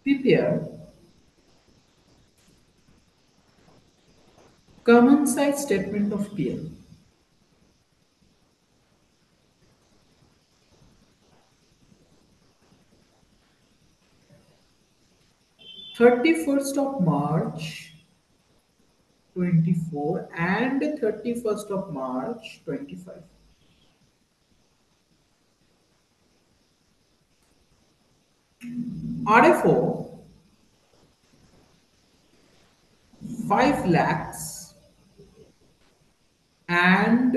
Prepare common size statement of PL. March 24 and 31st of March 25. RFO 5 lakhs and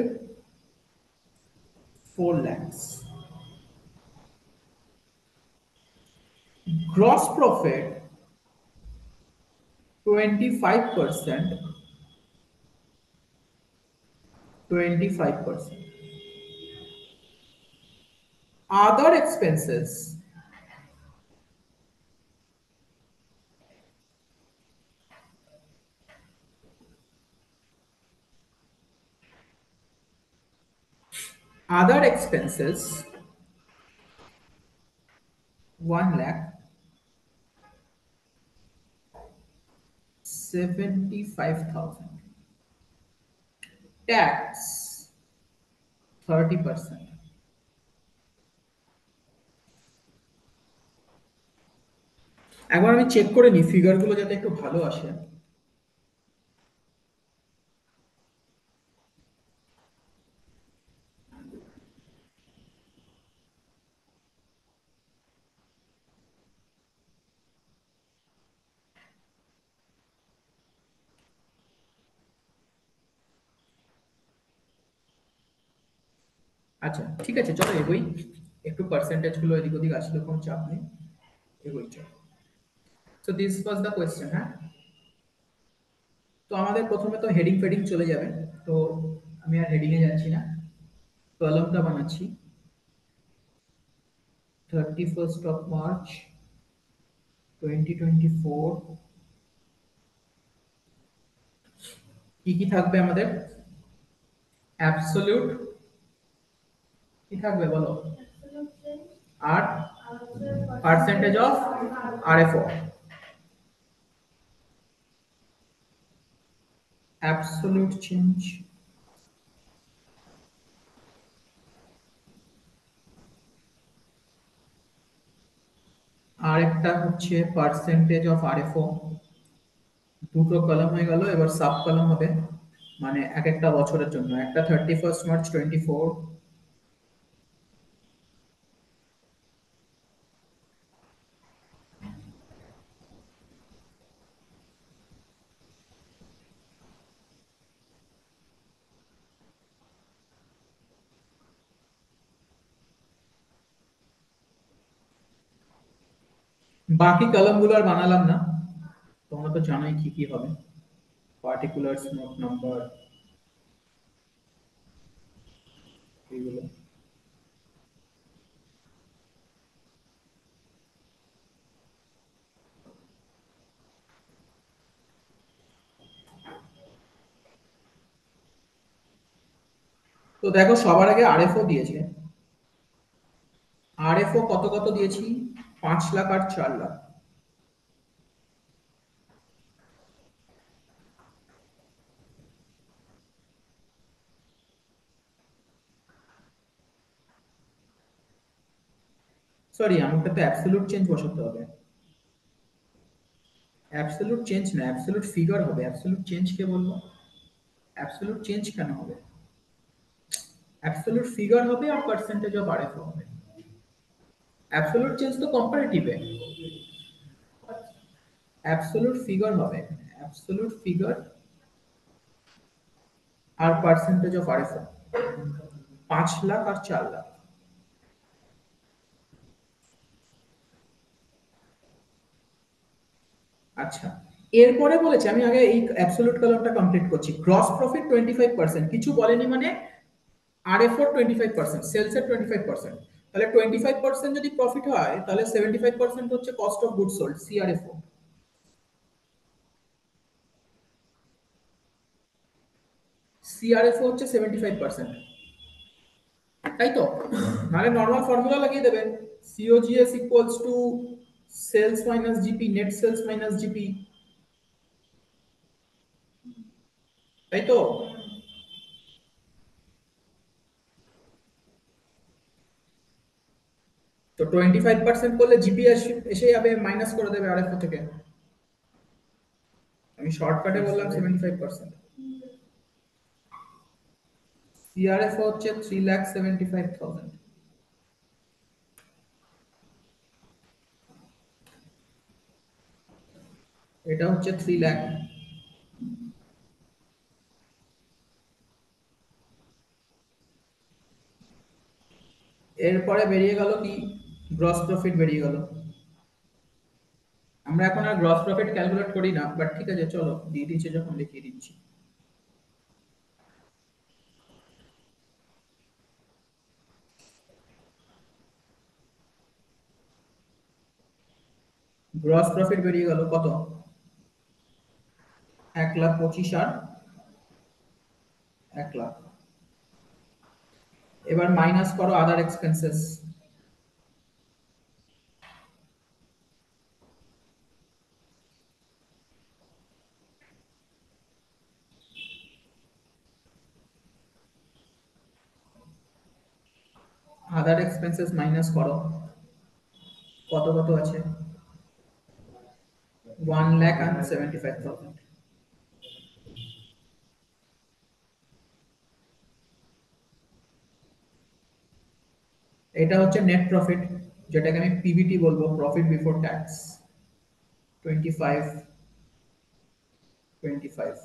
4 lakhs. Gross profit 25%, 25%. Other expenses other expenses 1 lakh 75,000. Tax 30%. একবার আমি check করে নিই ফিগারগুলো যাতে একটু ভালো আসে। আচ্ছা ঠিক আছে, চলো এগোই। একটু পার্সেন্টেজ গুলো এদিক ওদিক আসলে কোনো চাপ নেই, এগোই চলো। So this was the question. হ্যাঁ, তো আমাদের প্রথমে তো হেডিং ফেডিং চলে যাবে, তো আমি আর হেডিং এ যাচ্ছি না, কলমটা বানাচ্ছি। 31st of March 2024 কি কি থাকবে আমাদের? অ্যাবসলিউট কি থাকবে বলো? আর পার্সেন্টেজ অফ আরএফও, অ্যাবসলিউট চেঞ্জ, আর একটা হচ্ছে পার্সেন্টেজ অফ আরএফও। দুটো কলাম হয়ে গেল, এবার সাব কলাম হবে, মানে এক একটা বছরের জন্য। একটা 31st March 24, বাকি কলামগুলো আর বানালাম না, তোমরা তো জানোই কি কি হবে। পার্টিকুলার্স, নোট নাম্বার, এগুলো। তো দেখো সবার আগে আরএফও দিয়েছে। আরএফও কত কত দিয়েছি? 5 লাখ আর 4 লাখ। সরি, আমাকে তো অ্যাবসলিউট চেঞ্জ বসাতে হবে। অ্যাবসলিউট চেঞ্জ না, অ্যাবসলিউট ফিগার হবে। অ্যাবসলিউট চেঞ্জ কে বলবো? অ্যাবসলিউট চেঞ্জ কেন হবে? অ্যাবসলিউট ফিগার হবে আর পার্সেন্টেজ অফ আরএফও হবে। অ্যাবসলিউট চেঞ্জ তো কম্পারেটিভে। অ্যাবসলিউট ফিগার হবে, অ্যাবসলিউট ফিগার আর পার্সেন্টেজ অফ আরএফও। 5 লাখ আর 4 লাখ। আচ্ছা, এরপরে বলেছে, আমি আগে এই অ্যাবসলিউট কলামটা কমপ্লিট করছি। গ্রস প্রফিট 25%, কিছু বলেনি মানে আরএফও 25%, সেলস এর 25%। তাহলে 25% যদি প্রফিট হয়, তাহলে 75% হচ্ছে কস্ট অফ গুড সোল্ড, সিআরএফও। সিআরএফও হচ্ছে 75%, তাই তো? মানে নর্মাল ফর্মুলা লাগিয়ে দেবেন, COGS equals to sales minus GP, net sales minus GP, তাই তো? তো 25% করলে জিপি এসে যাবে, মাইনাস করে দেবে আরএফও থেকে। আমি শর্টকাটে বললাম 75%। সিআরএফ হচ্ছে 3,75,000। এটা হচ্ছে 3 লাখ। এরপরে বেরিয়ে গেল কি, গ্রস প্রফিট বেরিয়ে গেল। আমরা এখন আর গ্রস প্রফিট ক্যালকুলেট করি না, বাট ঠিক আছে চলো, দিয়ে দিচ্ছে যখন দেখিয়ে দিচ্ছি। গ্রস প্রফিট বেরিয়ে গেল কত, 1,25,000 আর 1,00,000। এবার মাইনাস করো আদার এক্সপেন্সেস। আদার এক্সপেন্সেস মাইনাস করো, কত কত আছে, 1,75,000। এটা হচ্ছে নেট প্রফিট, যেটাকে আমি পিবিটি বলবো, profit before tax. 25, 25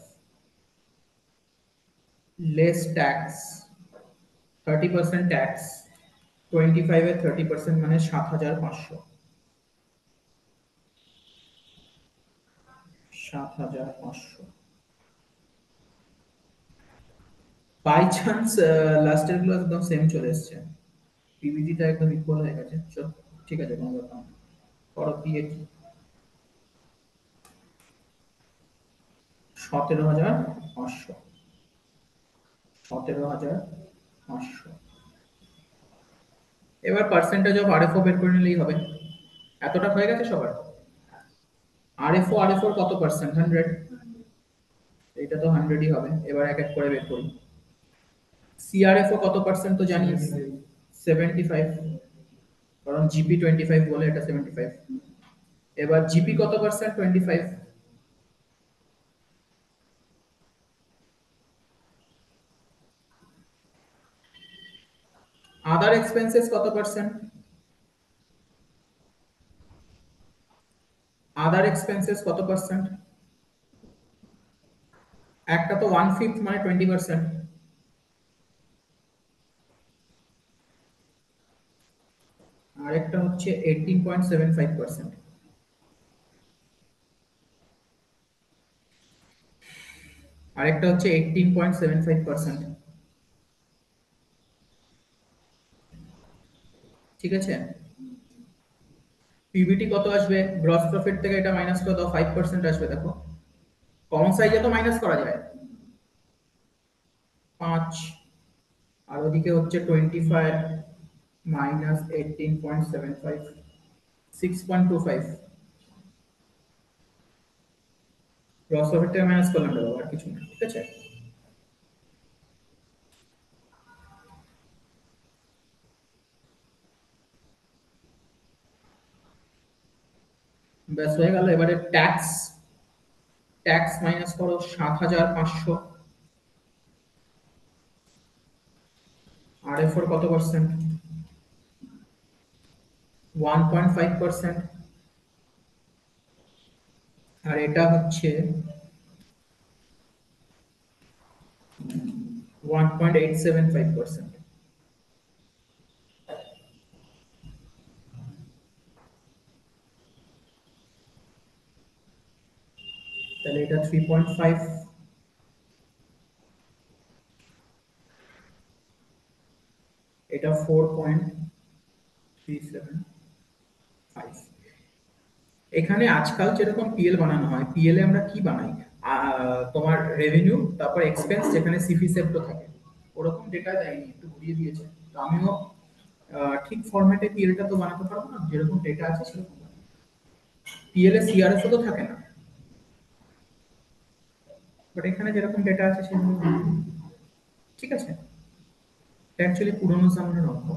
less tax, 30% tax, 25 এর 30% মানে 7,500। 7,500 বাই চান্স লাস্টের গুলো একদম সেম চলে এসছে, পিবিটিটা একদম ইকুয়াল হয়ে গেছে। চল ঠিক আছে, কোনো ব্যাপার না। করো পিএটি 17,500, 17,500। এবার পার্সেন্টেজ অফ আরএফও বের করে নিলেই হবে। এতটা হয়ে গেছে সবার? আরএফও কত পার্সেন্ট, 100। এটা তো 100ই হবে। এবার এক এক করে বের করি। সিআরএফও কত পার্সেন্ট তো জানিস, 75, কারণ জিপি 25 বলে এটা 75। এবার জিপি কত পার্সেন্ট, 25। আদার এক্সপেন্সেস কত পার্সেন্ট, আদার এক্সপেন্সেস কত পার্সেন্ট? একটা তো 1/5 মানে 20%, আর একটা হচ্ছে 18.75%। আরেকটা হচ্ছে 18.75%। ঠিক আছে। পিবিটি কত আসবে, গ্রস প্রফিট থেকে এটা মাইনাস করে দাও, 5% আসবে। দেখো কমন সাইজে তো মাইনাস করা যায়, 5, আর ওদিকে হচ্ছে 25 মাইনাস 18.75, 6.25। গ্রস প্রফিট থেকে মাইনাস করলাম দাও, আর কিছু না। ঠিক আছে, ব্যাস হয়ে গেল। এবারে ট্যাক্স, ট্যাক্স মাইনাস করো 7,500। আর এফ কত পার্সেন্ট, 1.5%। আর এটা হচ্ছে 1.875%। তাহলে এটা 3.5, এটা 4.375। এখানে আজকাল যেরকম পিএল বানানো হয়, পিএল এ আমরা কি বানাই, তোমার রেভিনিউ, তারপর এক্সপেন্স, যেখানে সিভি সেপ্টো থাকে, ওরকম ডেটা দেয়নি, একটু ঘুরিয়ে দিয়েছে। তো আমিও ঠিক ফরম্যাটে পিএলটা তো বানাতে পারবো না, যেরকম ডেটা আছে সেরকম বানাবো। পিএল এ সিআরএস তো থাকে না, বাট এখানে যেরকম ডেটা আছে সেগুলো ঠিক আছে। অ্যাকচুয়ালি পুরোনো জামানার অঙ্ক।